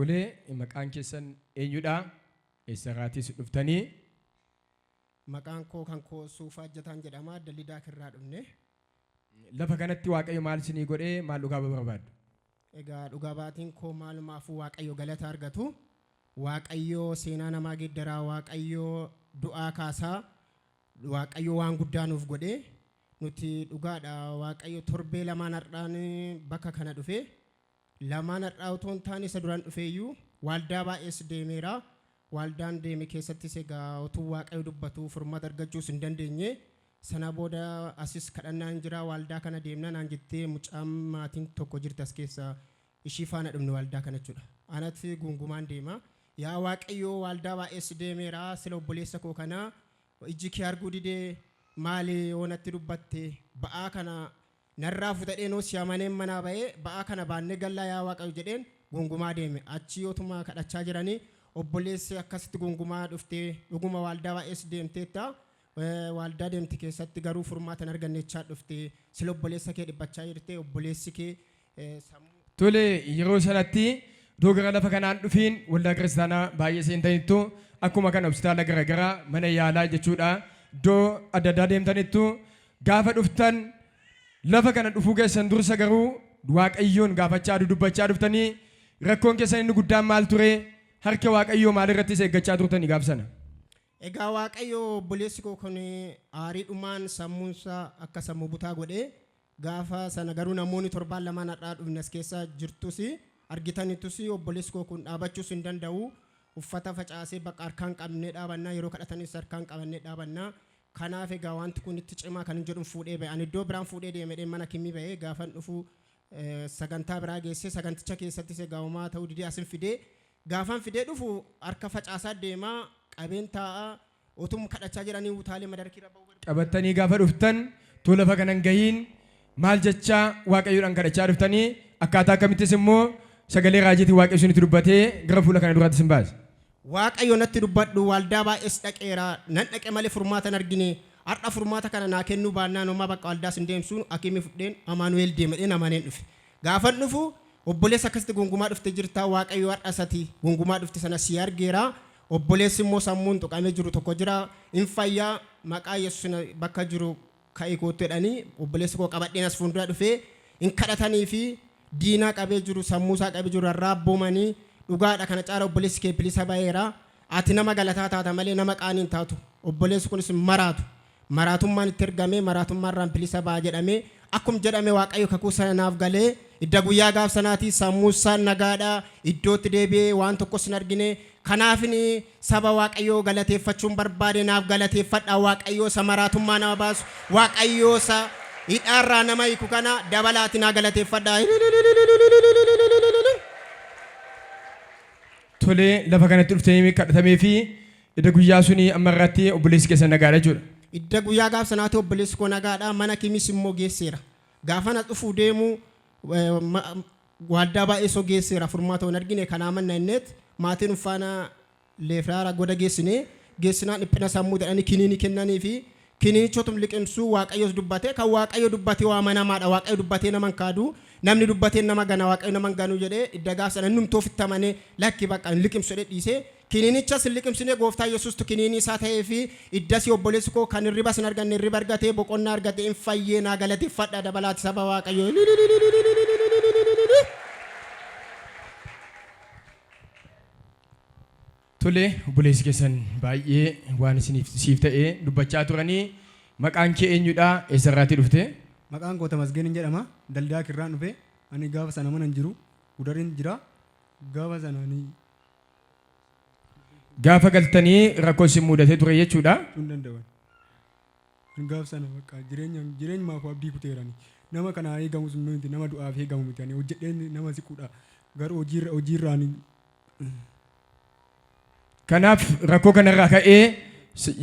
Tolee maqaan keessan eenyudha? Eessarraatis dhuftanii? Maqaan koo kan koo Suufaa Jataan jedhama. Dallidaa Kirraa dhufne. Lafa kanatti Waaqayyo maal isinii godhee maal dhugaa barbaaddu? Egaa dhugaa baatiin koo maalumaafuu Waaqayyo galata argatu. Waaqayyo seenaa namaa geeddaraa, Waaqayyo du'aa kaasaa, Waaqayyo waan guddaa nuuf godhee nuti dhugaadha. Waaqayyo torbee lamaan har'aan bakka kana dhufe. Lamaan har'aa otoo hin taane isa duraan dhufeeyyuu waaldaa baay'ees deemeera. Waaldaan deeme keessattis egaa utuu Waaqayyo dubbatu furmaata argachuus hin dandeenye. Sana booda asis kadhannaan jira. Waaldaa kana deemna naan jettee mucaan maatiin tokko jirti as keessa ishii faana dhufne waaldaa kana jechuudha. Anatti gungumaan deema. Yaa Waaqayyo waaldaa baay'ees deemeera. Sila obboleessa koo kana ijji kee arguu didee maali oonatti dubbatte ba'aa kana narraa futadhee noo siyamaneen manaa ba'ee ba'aa kana baannee gallaa yaa Waaqayyo jedheen gungumaa deeme. Achi yootuma kadhachaa jiranii obboleessi akkasitti gungumaa dhuftee dhuguma waaldaa baay'ees deemteetta. Waaldaa deemte keessatti garuu furmaata hin argannechaa dhuftee sila obboleessa kee dhibbachaa jirte obboleessi kee sammuu. Tolee yeroo sanatti gara lafa kanaan dhufiin waldaa kiristaanaa baay'ee seentaniittu akkuma kana hospitaala garaagaraa mana yaalaa jechuudha. Iddoo adda addaa deemtanittu gaafa dhuftan lafa kana dhufuu keessan dursa garuu Waaqayyoon gaafachaa dubbachaa dhuftanii rakkoon keessan inni guddaan maal ture? Harka Waaqayyoo maalirrattis eeggachaa turtanii gaafsana? Egaa Waaqayyo obboleessi koo kun aariidhumaan sammuunsaa akka sammuu butaa godhee gaafa sana garuu namoonni torbaan lamaan har'aa dhufne as keessa jirtus argitanitus obboleessi koo kun dhaabachuus hin danda'u. Uffata facaasee bakka harkaan qabannee dhaabannaa yeroo kadhatanis harkaan qabannee dhaabannaa. Kanaaf egaa wanti kun itti cimaa kan hin jedhu fuudhee ba'e. Ani iddoo biraan fuudhee deemee mana kimmii ba'ee gaafan dhufu sagantaa biraa geessee saganticha keessattis egaa homaa ta'uu didee asin fidee gaafan fidee dhufu harka facaasaa deemaa qabeen taa'aa otum kadhachaa jiranii utaalee madarkiirra ba'uu qabattanii gaafa dhuftan too lafa kanan gahiin maal jechaa Waaqayyoodhaan kadhachaa dhuftanii akkaataa akkamittis immoo sagalee raajiitiin Waaqayyo isinitti dubbatee gara fuula kana duraatti isin baase? Waaqayyo natti dubbadhu waaldaa baay'ees dhaqeera nan dhaqe malee furmaata hin argine. Har'a furmaata kana naa kennuu baannaan homaa bakka waaldaas hin deemsuun akimii fudheen Amaanu'eel deemee amaneen dhufe. Gaafan dhufu obboleessa akkasitti gungumaa dhufte jirta. Waaqayyo har'a sati gungumaa dhufte sana si argeera. Obboleessi immoo sammuun tuqamee jiru tokko jira. In fayyaa maqaa Yesuus bakka jiru ka'ee kootti jedhanii obboleessi koo qabadheen as fuuldura dhufee in kadhatanii fi diinaa qabee jiru sammuusaa qabee jiru arraabboomanii dhugaadha kana caala obboleessi kee bilisa ba'eera. Ati nama galataa taata malee nama qaanii hin taatu. Obboleessi kunis maraatu. Maraatummaan itti ergamee maraatummaarraan bilisa ba'a jedhamee akkuma jedhame Waaqayyo kakuu sana naaf galee idda guyyaa gaaf sanaatii sammuusaan nagaadhaa iddootti deebi'ee waan tokkos hin argine. Kanaafin saba Waaqayyoo galateeffachuun barbaade naaf galateeffadha. Waaqayyoo isa maraatummaa nama baasu Waaqayyoo isa hidhaarraa nama hiiku kana dabalaati naa galateeffadha. Tolee lafa kanatti dhuftanii kadhatamee fi idda guyyaa suni amma irratti obboleessi keessan nagaadha jechuudha. Idda guyyaa gaaf sanaatti obboleessi koo nagaadha. Mana kimis immoo geesseera. Gaafana dhufuu deemu waaldaa baay'ee soo geesseera. Furmaata hin argine kanaa manna inneet maatiin uffaana leefraara goda geessinaan dhiphina sammuu jedhanii kiniini kennanii fi kiniinichotum liqimsuu Waaqayyoos dubbate kan Waaqayyo dubbate waa manamaadha. Waaqayyo dubbatee naman kaadu namni dubbatee nama gana Waaqayyo naman ganuu jedhee idda gaaf sana numtoo fittamane lakki bakka liqimsu jedhee dhiisee kiniinichas liqimsine gooftaa Yesuustu kiniini isaa ta'ee fi iddasi obboleessi koo kan hirriba sin arganne hirriba argatee boqonnaa argatee hin fayyee naa galateeffadha dabalaati saba Waaqayyo. Tolee obboleessi keessan baay'ee waan siif ta'ee dubbachaa turanii maqaan kee eenyudha? Eessarraatii dhufte? Maqaan koo Tamasgeen jedhama. Daldaa Kirraan dhufe. Ani gaafa sana mana hin jiru. Gudariin jira. Gaafa sana ani gaafa galtanii rakkoo isin mudatee ture jechuudha. Tun danda'an. Gaafa sana bakka jireenya maaf abdii kuteerani. Nama kana eegamus miti nama du'aaf eegamu miti ani hojjedheen nama siquudha. Garuu hojiirraan kanaaf rakkoo kanarraa ka'ee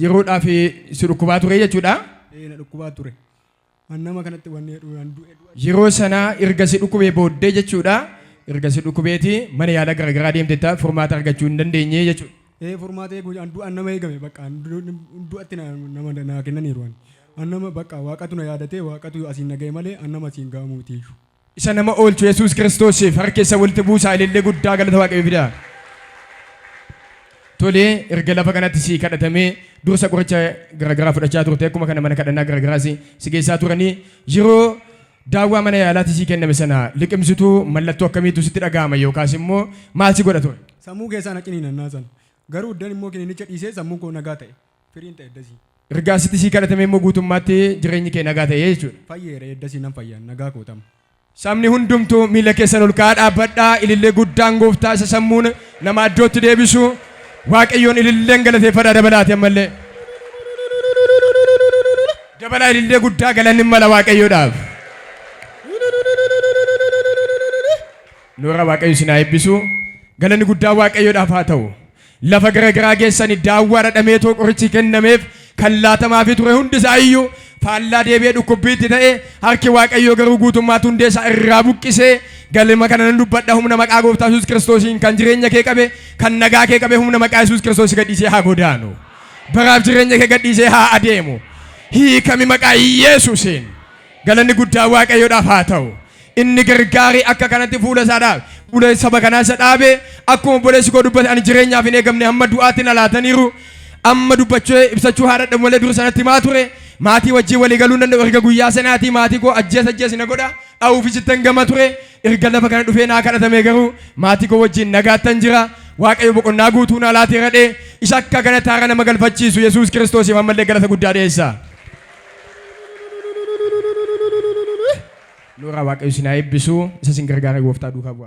yeroodhaaf si dhukkubaa ture jechuudha. Na dhukkubaa ture. Nama kanatti wanne yeroo sana erga si dhukkubee booddee jechuudha. Erga si dhukkubeeti mana yaala garaagaraa deemtetta furmaata argachuu hin dandeenye jechuudha. Furmaata eeguu du'an nama eegame bakka du'atti nama naa kennaniiru. Nama bakka Waaqatu na yaadatee Waaqatu asiin naga'e malee nama asiin ga'amu miti. isa nama oolchu Yesuus Kiristoosiif harka isa walitti buusaa ilillee guddaa galata waaqayyo fidaa. Tolee erga lafa kanatti si kadhatamee dursa qoricha garaagaraa fudhachaa turte akkuma kana mana kadhannaa garaagaraa si geessaa turanii yeroo daawwaa mana yaalaatti si kenname sana liqimsituu mallattoo akkamiitu sitti dhaga'ama yookaas immoo maal si godha ture? Sammuu keessaa naqinii nannaasan. Garuu iddaan immoo kiniinicha dhiisee sammuu koo nagaa ta'e. Firiin ta'e eddasii. Ergaa sitti si kadhatamee immoo guutummaatti jireenyi kee nagaa ta'e jechuudha. Fayyeera eddasii nan fayyaa nagaa kootama. Sabni hundumtuu miila keessan ol ka'aa dhaabbadhaa ilillee guddaan gooftaa isa sammuun nama iddootti deebisu waaqayyoon ililleen galateeffadhaa dabalaati ammallee. Dabalaa ilillee guddaa galanni mala waaqayyoodhaaf. Noora waaqayyo sinaa eebbisu galanni guddaa waaqayyoodhaaf haa ta'u. Lafa garaagaraa geessanii daawwaa dhadhameetoo qorichi kennameef kan laatamaa fi ture hundisaa iyyuu faallaa deebi'ee dhukkubbiitti ta'e harki waaqayyoo garuu guutummaatti hundeessaa irraa buqqisee galma kana nan dubbadha humna maqaa gooftaa Yesuus Kiristoosiin kan jireenya kee qabe kan nagaa kee qabe humna maqaa Yesuus Kiristoos gadhiisee haa godaanu. Baraaf jireenya kee gadhiisee haa adeemu. Hiikami maqaa Yesuusiin galanni guddaa waaqayyoodhaaf haa ta'u. Inni gargaarii akka kanatti fuula isaa dhaabe fuula saba kanaa isa dhaabe akkuma obboleessi koo dubbate ani jireenyaaf hin eegamne hamma du'aatti na laataniiru amma dubbachuu ibsachuu haadha malee dur sanatti maa ture maatii wajjin walii galuu danda'u erga guyyaa sanaatii maatii koo ajjees na godha dha'uufi sittan gama ture erga lafa kana dhufee naa kadhatame garuu maatii koo wajjin nagaattan jira waaqayyo boqonnaa guutuu na laatee radhee isa akka kana taara nama galfachiisu Yesuus Kiristoosiif ammallee galata guddaa dhiyeessa. Noora waaqayyo sinaa eebbisu isa sin gargaara gooftaa duukaa bu'a.